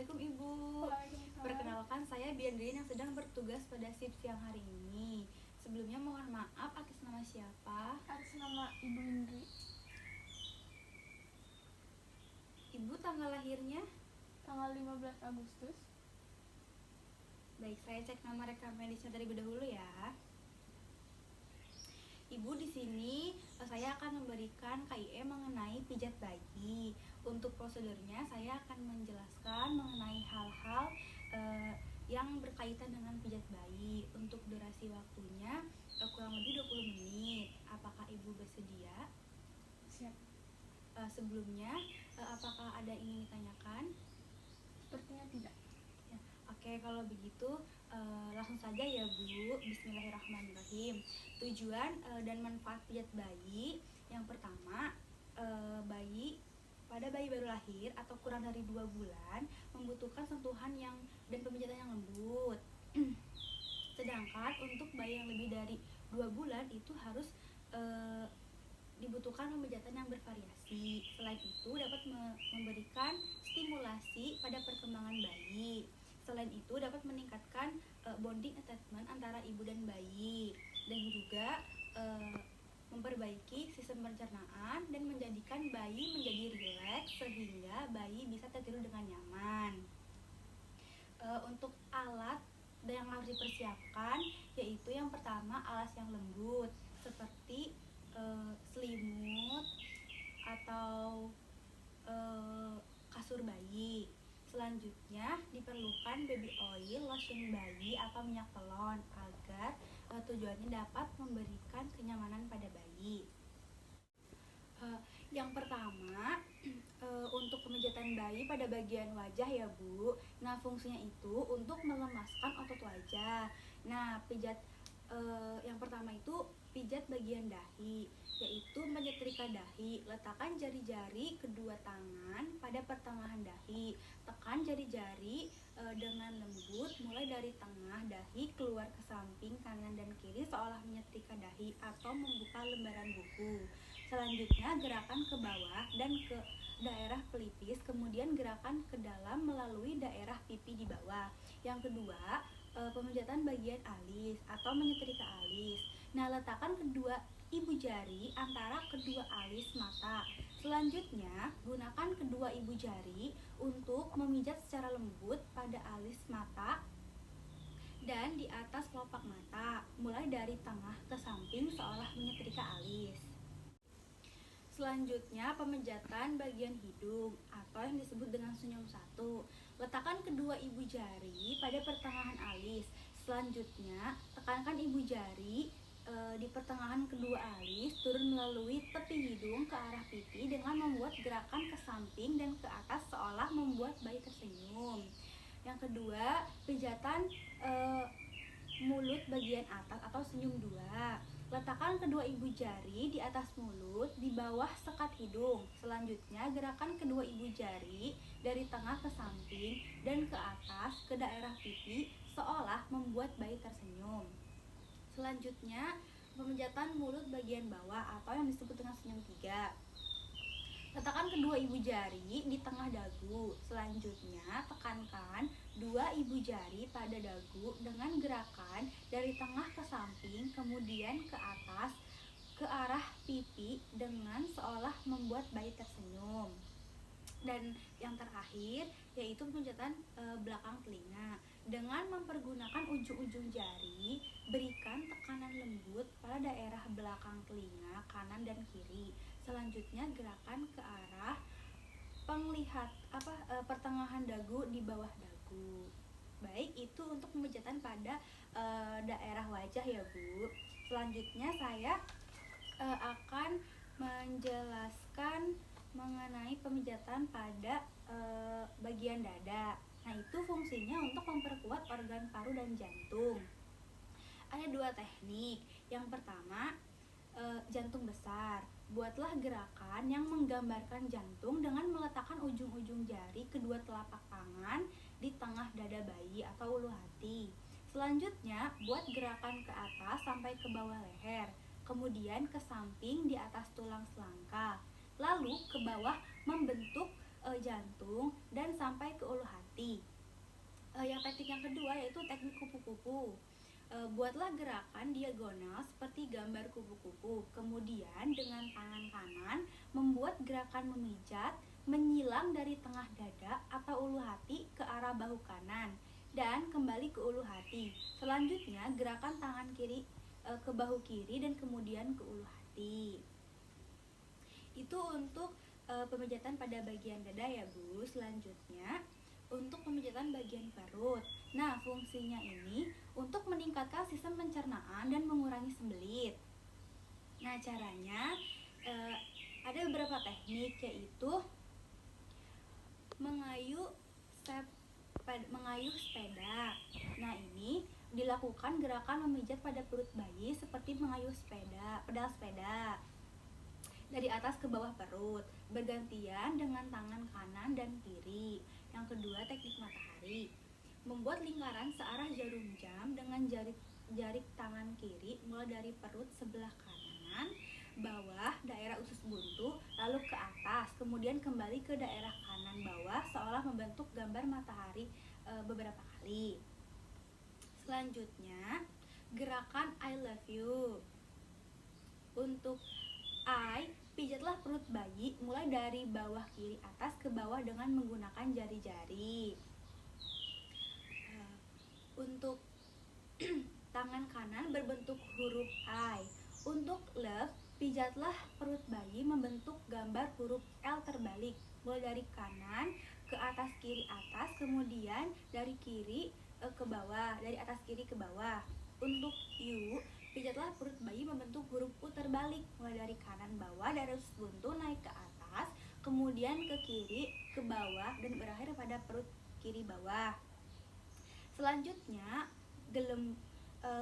Assalamualaikum Ibu. Waalaikumsalam. Perkenalkan saya Biandrin yang sedang bertugas pada shift siang hari ini. Sebelumnya mohon maaf atas nama siapa? Atas nama Ibu Indri. Ibu tanggal lahirnya? Tanggal 15 Agustus. Baik, saya cek nama rekam medisnya terlebih dahulu ya. Ibu, di sini saya akan memberikan KIE mengenai pijat bayi. Untuk prosedurnya saya akan menjelaskan mengenai hal-hal yang berkaitan dengan pijat bayi. Untuk durasi waktunya kurang lebih 20 menit. Apakah Ibu bersedia? Siap. Sebelumnya apakah ada yang ingin ditanyakan? Sepertinya tidak. Ya, oke, kalau begitu langsung saja ya Bu. Bismillahirrahmanirrahim. Tujuan dan manfaat pijat bayi. Yang pertama, pada bayi baru lahir atau kurang dari 2 bulan membutuhkan sentuhan dan pemijatan yang lembut. Sedangkan untuk bayi yang lebih dari 2 bulan itu harus dibutuhkan pemijatan yang bervariasi. Selain itu dapat memberikan stimulasi pada perkembangan bayi. Selain itu dapat meningkatkan bonding attachment antara ibu dan bayi, dan juga memperbaiki sistem pencernaan dan menjadikan bayi menjadi rileks sehingga bayi bisa tertidur dengan nyaman. Untuk alat yang harus dipersiapkan yaitu yang pertama alas yang lembut seperti selimut atau kasur bayi. Selanjutnya diperlukan baby oil, lotion bayi atau minyak telon agar tujuannya dapat memberikan kenyamanan pada bayi. Yang pertama untuk pemijatan bayi pada bagian wajah ya Bu. Nah, fungsinya itu untuk melemaskan otot wajah. Nah, yang pertama itu pijat bagian dahi, yaitu menyetrika dahi. Letakkan jari-jari kedua tangan pada pertengahan dahi. Tekan jari-jari dengan lembut mulai dari tengah dahi keluar ke samping kanan dan kiri seolah menyetrika dahi atau membuka lembaran buku. Selanjutnya gerakan ke bawah dan ke daerah pelipis, kemudian gerakan ke dalam melalui daerah pipi di bawah. Yang kedua, pemijatan bagian alis atau menyetrika alis. Nah, letakkan kedua ibu jari antara kedua alis mata. Selanjutnya, gunakan kedua ibu jari untuk memijat secara lembut pada alis mata dan di atas kelopak mata, mulai dari tengah ke samping seolah menyetrika alis. Selanjutnya, pemijatan bagian hidung atau yang disebut dengan senyum satu. Letakkan kedua ibu jari pada pertengahan alis. Selanjutnya, tekankan ibu jari di pertengahan kedua alis, turun melalui tepi hidung ke arah pipi dengan membuat gerakan ke samping dan ke atas seolah membuat bayi tersenyum. Yang kedua, pijatan mulut bagian atas atau senyum dua. Letakkan kedua ibu jari di atas mulut, di bawah sekat hidung. Selanjutnya, gerakan kedua ibu jari dari tengah ke samping dan ke atas ke daerah pipi seolah membuat bayi tersenyum. Selanjutnya, pemijatan mulut bagian bawah atau yang disebut dengan senyum tiga. Letakkan kedua ibu jari di tengah dagu. Selanjutnya, tekankan dua ibu jari pada dagu dengan gerakan dari tengah ke samping, kemudian ke atas ke arah pipi dengan seolah membuat bayi tersenyum. Dan yang terakhir yaitu pemijatan belakang telinga. Dengan mempergunakan ujung-ujung jari, berikan tekanan lembut pada daerah belakang telinga kanan dan kiri. Selanjutnya gerakan ke arah pertengahan dagu di bawah dagu. Baik, itu untuk pemijatan pada daerah wajah ya Bu. Selanjutnya saya akan menjelaskan mengenai pemijatan pada bagian dada. Nah, itu fungsinya untuk memperkuat organ paru dan jantung. Ada dua teknik. Yang pertama, jantung besar. Buatlah gerakan yang menggambarkan jantung dengan meletakkan ujung-ujung jari kedua telapak tangan di tengah dada bayi atau ulu hati. Selanjutnya, buat gerakan ke atas sampai ke bawah leher, kemudian ke samping di atas tulang selangka, lalu ke bawah membentuk jantung dan sampai ke ulu hati. Yang teknik yang kedua yaitu teknik kupu-kupu. Buatlah gerakan diagonal seperti gambar kupu-kupu. Kemudian dengan tangan kanan membuat gerakan memijat menyilang dari tengah dada atau ulu hati ke arah bahu kanan dan kembali ke ulu hati. Selanjutnya gerakan tangan kiri ke bahu kiri dan kemudian ke ulu hati. Itu untuk pemijatan pada bagian dada ya Bu. Selanjutnya untuk pemijatan bagian perut. Nah, fungsinya ini untuk meningkatkan sistem pencernaan dan mengurangi sembelit. Nah, caranya ada beberapa teknik, yaitu mengayuh sepeda. Nah, ini dilakukan gerakan memijat pada perut bayi seperti mengayuh pedal sepeda dari atas ke bawah perut, bergantian dengan tangan kanan dan kiri. Yang kedua, teknik matahari. Membuat lingkaran searah jarum jam dengan jari tangan kiri mulai dari perut sebelah kanan, bawah, daerah usus buntu, lalu ke atas, kemudian kembali ke daerah kanan bawah seolah membentuk gambar matahari beberapa kali. Selanjutnya, gerakan I love you. Untuk I, pijatlah perut bayi mulai dari bawah kiri atas ke bawah dengan menggunakan jari-jari. Untuk tangan kanan berbentuk huruf I. Untuk love, pijatlah perut bayi membentuk gambar huruf L terbalik, mulai dari kanan ke atas kiri atas, kemudian dari kiri ke bawah, dari atas kiri ke bawah. Untuk U, pijatlah perut bayi membentuk huruf U terbalik, mulai dari kanan bawah, dari usus buntu naik ke atas, kemudian ke kiri, ke bawah, dan berakhir pada perut kiri bawah. Selanjutnya,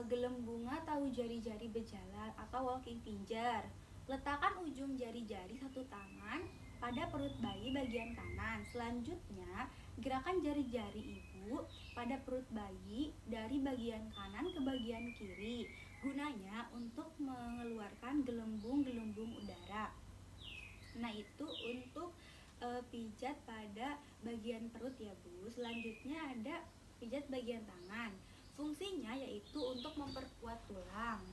gelembunga atau jari-jari berjalan atau walking finger. Letakkan ujung jari-jari satu tangan pada perut bayi bagian kanan. Selanjutnya, gerakan jari-jari ibu pada perut bayi dari bagian kanan ke bagian kiri, gunanya untuk mengeluarkan gelembung-gelembung udara. Nah, itu untuk pijat pada bagian perut ya Bu. Selanjutnya ada pijat bagian tangan. Fungsinya yaitu untuk memperkuat tulang.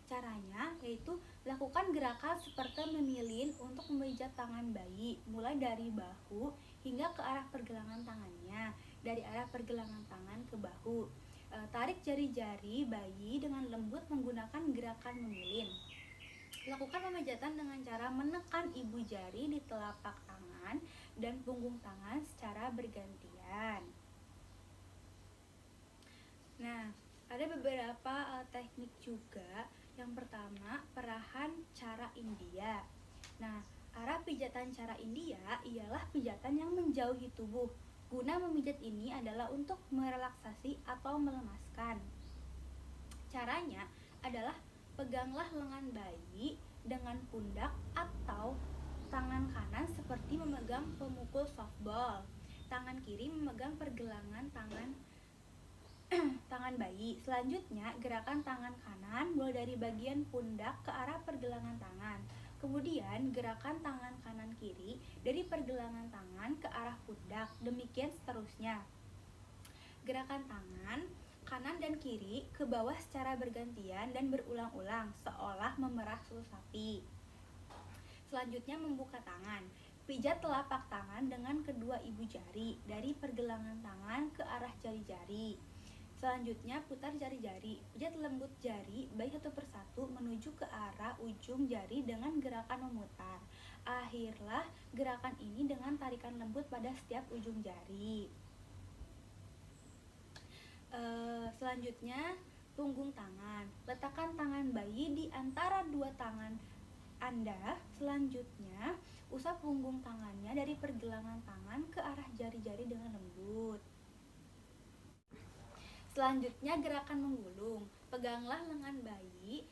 Caranya yaitu lakukan gerakan seperti memilin untuk memijat tangan bayi, mulai dari bahu hingga ke arah pergelangan tangannya, dari arah pergelangan tangan ke bahu. Tarik jari-jari bayi dengan lembut menggunakan gerakan memilin. Lakukan pemijatan dengan cara menekan ibu jari di telapak tangan dan punggung tangan secara bergantian. Nah, ada beberapa teknik juga. Yang pertama, perahan cara India. Nah, arah pijatan cara India ialah pijatan yang menjauhi tubuh. Guna memijat ini adalah untuk merelaksasi atau melemaskan. Caranya adalah peganglah lengan bayi dengan pundak atau tangan kanan seperti memegang pemukul softball. Tangan kiri memegang pergelangan tangan bayi. Selanjutnya, gerakan tangan kanan mulai dari bagian pundak ke arah pergelangan tangan. Kemudian, gerakan tangan kanan kiri dari pergelangan tangan ke arah pundak. Demikian seterusnya. Gerakan tangan kanan dan kiri ke bawah secara bergantian dan berulang-ulang seolah memerah susu sapi. Selanjutnya, membuka tangan. Pijat telapak tangan dengan kedua ibu jari dari pergelangan tangan ke arah jari-jari. Selanjutnya, putar jari-jari. Pijat lembut jari baik satu persatu menuju ke arah ujung jari dengan gerakan memutar. Akhirlah gerakan ini dengan tarikan lembut pada setiap ujung jari. Selanjutnya, punggung tangan. Letakkan tangan bayi di antara dua tangan Anda. Selanjutnya, usap punggung tangannya dari pergelangan tangan ke arah jari-jari dengan lembut. Selanjutnya, gerakan menggulung. Peganglah lengan bayi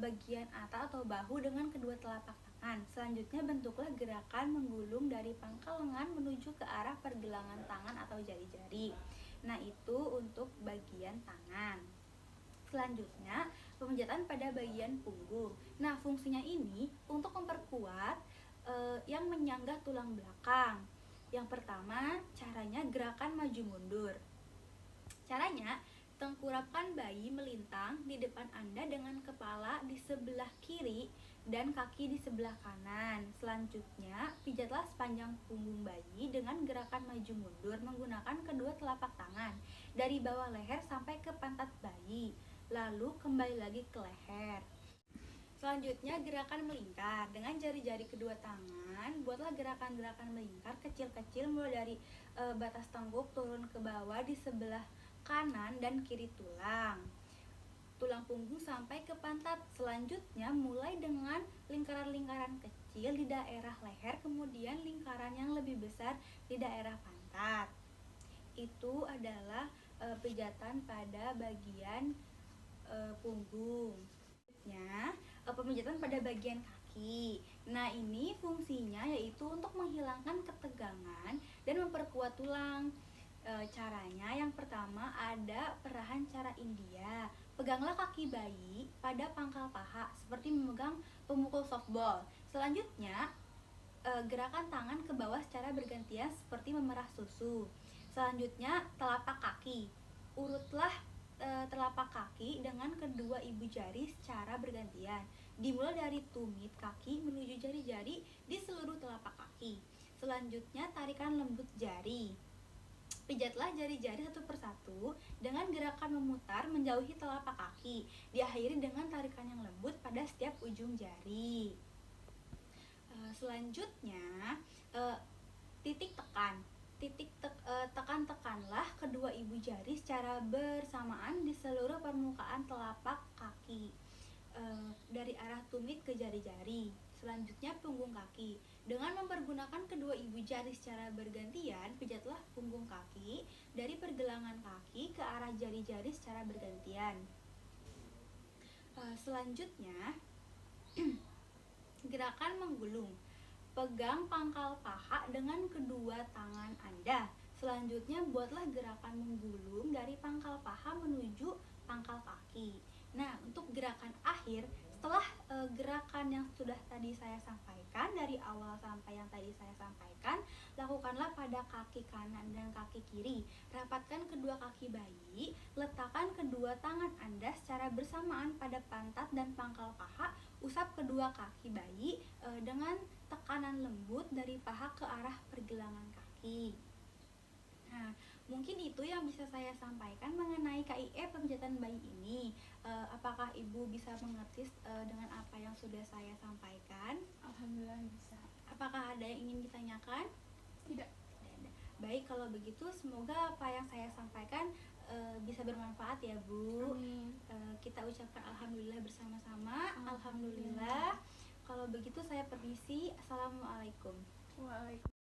bagian atas atau bahu dengan kedua telapak tangan. Selanjutnya, bentuklah gerakan menggulung dari pangkal lengan menuju ke arah pergelangan tangan atau jari-jari. Nah, itu untuk bagian tangan. Selanjutnya, pemijatan pada bagian punggung. Nah, fungsinya ini untuk memperkuat yang menyanggah tulang belakang. Yang pertama, caranya gerakan maju mundur. Caranya, tengkurapan bayi melintang di depan Anda dengan kepala di sebelah kiri dan kaki di sebelah kanan. Selanjutnya, pijatlah sepanjang punggung bayi dengan gerakan maju mundur menggunakan kedua telapak tangan dari bawah leher sampai ke pantat bayi. Lalu kembali lagi ke leher. Selanjutnya gerakan melingkar. Dengan jari-jari kedua tangan, buatlah gerakan-gerakan melingkar kecil-kecil mulai dari batas tengkuk turun ke bawah di sebelah kanan dan kiri tulang punggung sampai ke pantat. Selanjutnya mulai dengan lingkaran-lingkaran kecil di daerah leher, kemudian lingkaran yang lebih besar di daerah pantat. Itu adalah pijatan pada bagian punggung. Selanjutnya pemijatan pada bagian kaki. Nah, ini fungsinya yaitu untuk menghilangkan ketegangan dan memperkuat tulang. Caranya yang pertama ada perahan cara India. Peganglah kaki bayi pada pangkal paha seperti memegang pemukul softball. Selanjutnya gerakan tangan ke bawah secara bergantian seperti memerah susu. Selanjutnya telapak kaki. Urutlah telapak kaki dengan kedua ibu jari secara bergantian. Dimulai dari tumit kaki menuju jari-jari di seluruh telapak kaki. Selanjutnya tarikan lembut jari. Pijatlah jari-jari satu persatu dengan gerakan memutar menjauhi telapak kaki. Diakhiri dengan tarikan yang lembut pada setiap ujung jari. Selanjutnya titik tekan. Tekan-tekanlah kedua ibu jari secara bersamaan di seluruh permukaan telapak kaki dari arah tumit ke jari-jari. Selanjutnya punggung kaki. Dengan mempergunakan kedua ibu jari secara bergantian, pijatlah punggung kaki dari pergelangan kaki ke arah jari-jari secara bergantian. Selanjutnya gerakan menggulung. Pegang pangkal paha dengan kedua tangan Anda. Selanjutnya buatlah gerakan menggulung dari pangkal paha menuju pangkal kaki. Nah, untuk gerakan akhir setelah gerakan yang sudah tadi saya sampaikan dari awal sampai yang tadi saya sampaikan, lakukanlah pada kaki kanan dan kaki kiri. Rapatkan kedua kaki bayi, letakkan kedua tangan Anda secara bersamaan pada pantat dan pangkal paha. Usap kedua kaki bayi dengan tekanan lembut dari paha ke arah pergelangan kaki. Nah, mungkin itu yang bisa saya sampaikan mengenai KIE pemijatan bayi ini. Apakah Ibu bisa mengerti dengan apa yang sudah saya sampaikan? Alhamdulillah bisa. Apakah ada yang ingin ditanyakan? Tidak. Tidak ada. Baik, kalau begitu semoga apa yang saya sampaikan bisa bermanfaat ya Bu. Amin. Kita ucapkan alhamdulillah bersama-sama. Alhamdulillah. Kalau begitu saya permisi. Assalamualaikum. Waalaikumsalam.